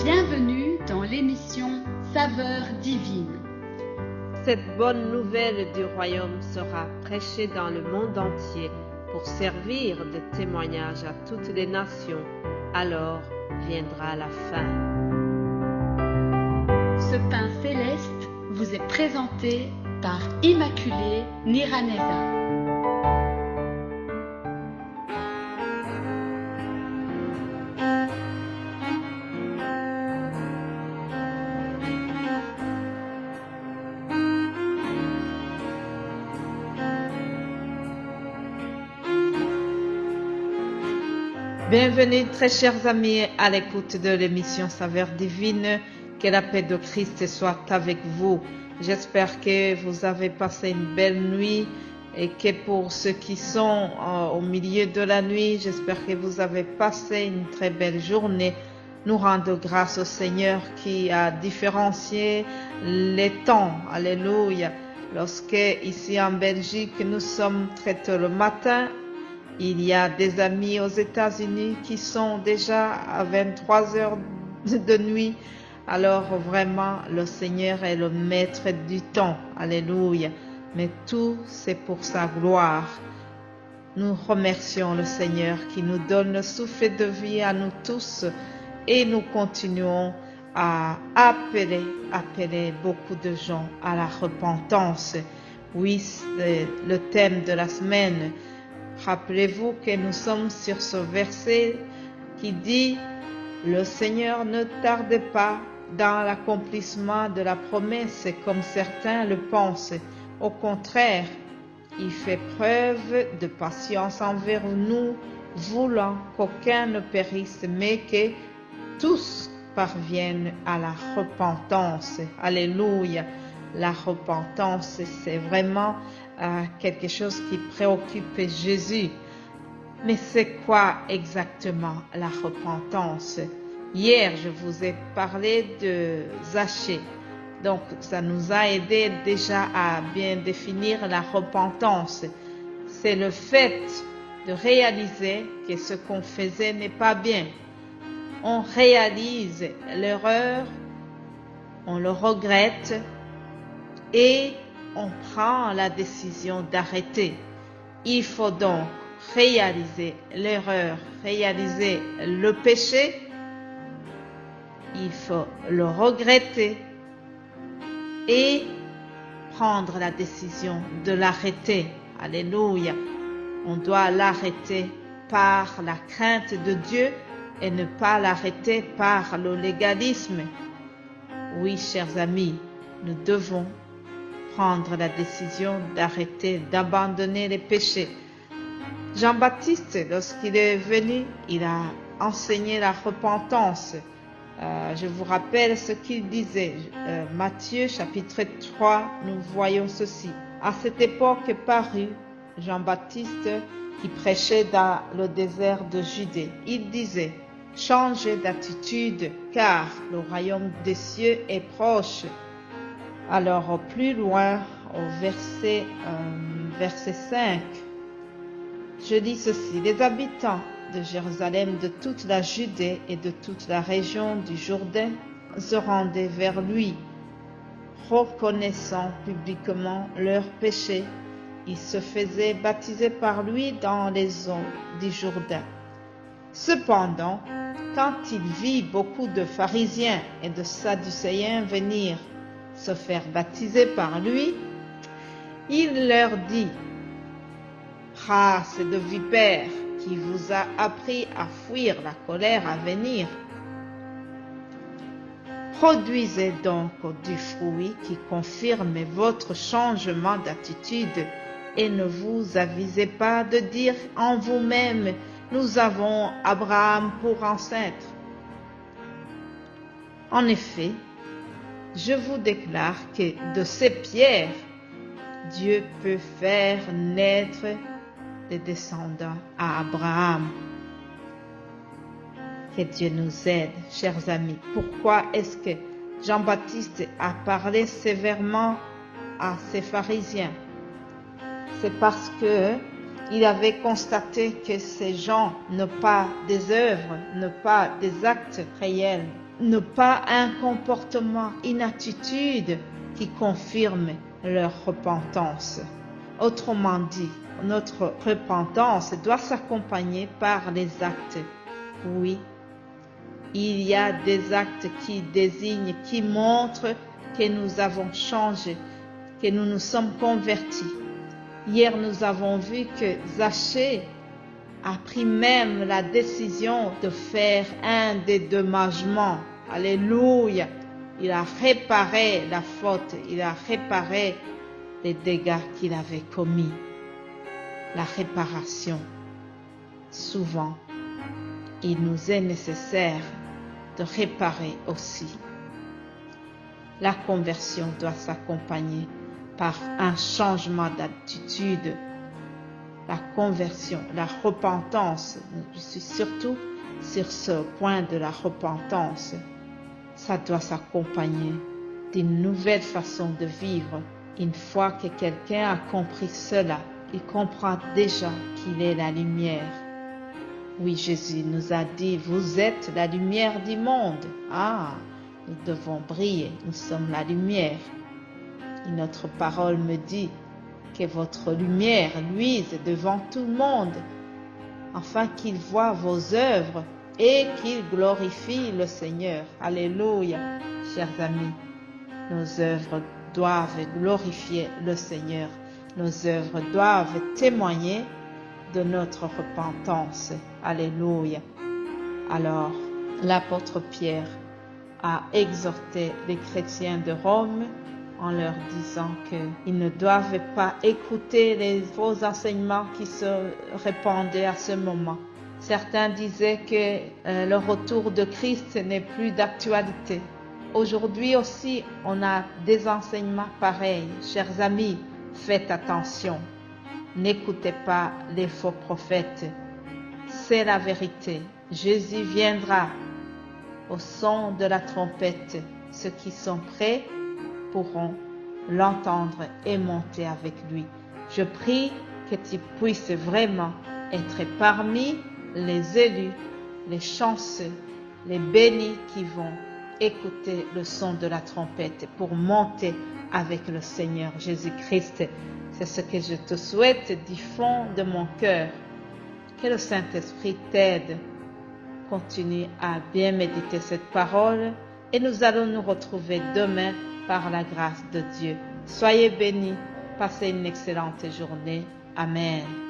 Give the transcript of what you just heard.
Bienvenue dans l'émission Saveurs divines. Cette bonne nouvelle du royaume sera prêchée dans le monde entier pour servir de témoignage à toutes les nations. Alors viendra la fin. Ce pain céleste vous est présenté par Immaculée Niraneza. Bienvenue très chers amis à l'écoute de l'émission Saveurs divines. Que la paix de Christ soit avec vous. J'espère que vous avez passé une belle nuit et que pour ceux qui sont au milieu de la nuit, j'espère que vous avez passé une très belle journée. Nous rendons grâce au Seigneur qui a différencié les temps. Alléluia. Lorsque ici en Belgique, nous sommes très tôt le matin, il y a des amis aux États-Unis qui sont déjà à 23 heures de nuit. Alors vraiment, le Seigneur est le maître du temps. Alléluia. Mais tout, c'est pour sa gloire. Nous remercions le Seigneur qui nous donne le souffle de vie à nous tous et nous continuons à appeler beaucoup de gens à la repentance. Oui, c'est le thème de la semaine. Rappelez-vous que nous sommes sur ce verset qui dit « Le Seigneur ne tarde pas dans l'accomplissement de la promesse comme certains le pensent. Au contraire, il fait preuve de patience envers nous, voulant qu'aucun ne périsse, mais que tous parviennent à la repentance. » Alléluia. La repentance, c'est vraiment quelque chose qui préoccupe Jésus. Mais c'est quoi exactement la repentance? Hier, je vous ai parlé de Zachée. Donc, ça nous a aidé déjà à bien définir la repentance. C'est le fait de réaliser que ce qu'on faisait n'est pas bien. On réalise l'erreur, on le regrette et on prend la décision d'arrêter. Il faut donc réaliser l'erreur, réaliser le péché. Il faut le regretter et prendre la décision de l'arrêter. Alléluia. On doit l'arrêter par la crainte de Dieu et ne pas l'arrêter par le légalisme. Oui, chers amis, nous devons prendre la décision d'arrêter, d'abandonner les péchés. Jean-Baptiste, lorsqu'il est venu, il a enseigné la repentance. Je vous rappelle ce qu'il disait. Matthieu chapitre 3, nous voyons ceci. À cette époque parut Jean-Baptiste qui prêchait dans le désert de Judée. Il disait, changez d'attitude car le royaume des cieux est proche. Alors plus loin, au verset 5, je lis ceci. Les habitants de Jérusalem, de toute la Judée et de toute la région du Jourdain se rendaient vers lui, reconnaissant publiquement leurs péchés. Ils se faisaient baptiser par lui dans les eaux du Jourdain. Cependant, quand il vit beaucoup de pharisiens et de sadducéens venir se faire baptiser par lui, il leur dit, « Race de vipères, qui vous a appris à fuir la colère à venir. Produisez donc du fruit qui confirme votre changement d'attitude et ne vous avisez pas de dire en vous-même, nous avons Abraham pour ancêtre. En effet, je vous déclare que de ces pierres, Dieu peut faire naître des descendants à Abraham. » Que Dieu nous aide, chers amis. Pourquoi est-ce que Jean-Baptiste a parlé sévèrement à ces pharisiens? C'est parce que il avait constaté que ces gens n'ont pas des œuvres, n'ont pas des actes réels ne pas un comportement, une attitude qui confirme leur repentance. Autrement dit, notre repentance doit s'accompagner par les actes. Oui, il y a des actes qui désignent, qui montrent que nous avons changé, que nous nous sommes convertis. Hier, nous avons vu que Zachée a pris même la décision de faire un dédommagement. Alléluia. Il a réparé la faute, il a réparé les dégâts qu'il avait commis. La réparation. Souvent, il nous est nécessaire de réparer aussi. La conversion doit s'accompagner par un changement d'attitude. La conversion, la repentance, je suis surtout sur ce point de la repentance. Ça doit s'accompagner d'une nouvelle façon de vivre. Une fois que quelqu'un a compris cela, il comprend déjà qu'il est la lumière. Oui, Jésus nous a dit, vous êtes la lumière du monde. Nous devons briller, nous sommes la lumière. Et notre parole me dit que votre lumière luise devant tout le monde, afin qu'il voie vos œuvres et qu'il glorifie le Seigneur. Alléluia, chers amis. Nos œuvres doivent glorifier le Seigneur. Nos œuvres doivent témoigner de notre repentance. Alléluia. Alors, l'apôtre Pierre a exhorté les chrétiens de Rome en leur disant qu'ils ne doivent pas écouter les faux enseignements qui se répandaient à ce moment. Certains disaient que le retour de Christ n'est plus d'actualité. Aujourd'hui aussi, on a des enseignements pareils. Chers amis, faites attention. N'écoutez pas les faux prophètes. C'est la vérité. Jésus viendra au son de la trompette. Ceux qui sont prêts pourront l'entendre et monter avec lui. Je prie que tu puisses vraiment être parmi les élus, les chanceux, les bénis qui vont écouter le son de la trompette pour monter avec le Seigneur Jésus-Christ. C'est ce que je te souhaite du fond de mon cœur. Que le Saint-Esprit t'aide. Continue à bien méditer cette parole et nous allons nous retrouver demain par la grâce de Dieu. Soyez bénis. Passez une excellente journée. Amen.